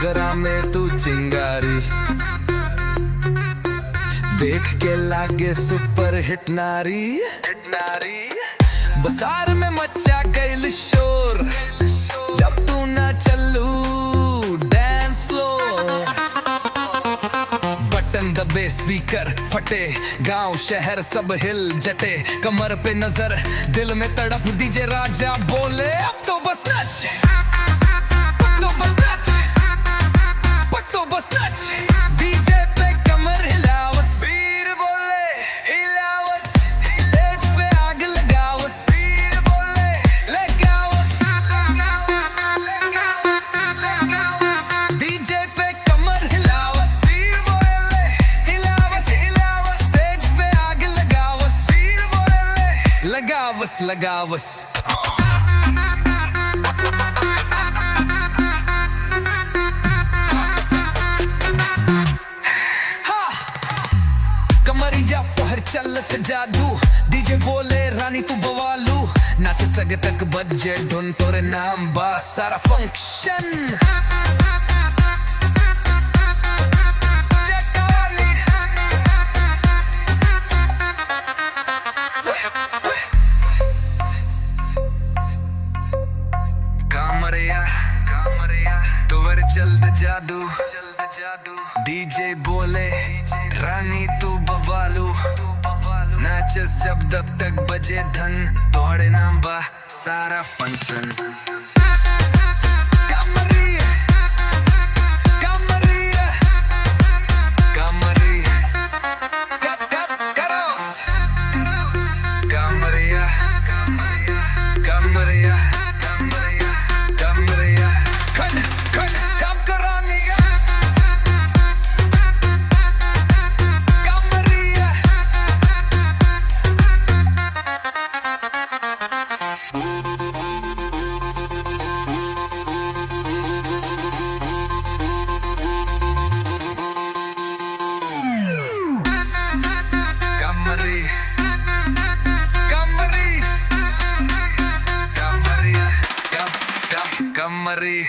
घाघरा में तू चिंगारी, देख के लागे सुपर हिट नारी। बसार में मचा गइल शोर जब तू ना चलू डांस फ्लोर। बटन दबे स्पीकर फटे, गांव शहर सब हिल जटे। कमर पे नजर दिल में तड़प, डीजे राजा बोले अब तो बस नच, अब तो बस नच, अब तो बस नच। डीजे पे कमर हिलावस, वीर बोले हिलावस, स्टेज पे आग लगावस, वीर बोले लगावस, लगावस, लगावस। डीजे पे कमर हिलावस, वीर बोले हिलावस, हिलावस, स्टेज पे आग लगावस, वीर बोले लगावस, लगावस। कमरिया पहर चलत जादू, डीजे बोले रानी तू बवालू। नाच सगे तक बजे ढूंढ तोरे नाम बा सारा फंक्शन। कामरिया तोवर चलत जादू, डीजे बोले रानी तू बवालू। नाचस जब तक बजे धन, तोहरे नाम बा सारा फंक्शन। कामरिया, कामरिया, कामरिया, करोस। कामरिया, कामरिया, कामरिया, कामरिया, कामरिया, खन खन काम करानी। Kamari